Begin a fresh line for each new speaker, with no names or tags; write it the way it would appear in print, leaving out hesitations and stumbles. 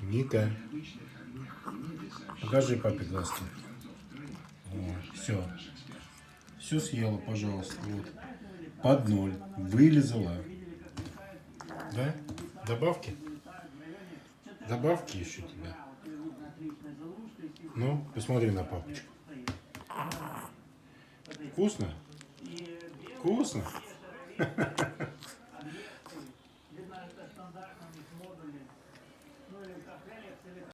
Ника, покажи папе глазки. Все. Все съела, пожалуйста. Вот. Под 0. Вылезала. Да? Добавки? Добавки еще тебя. Ну, посмотри на папочку. Вкусно? Вкусно?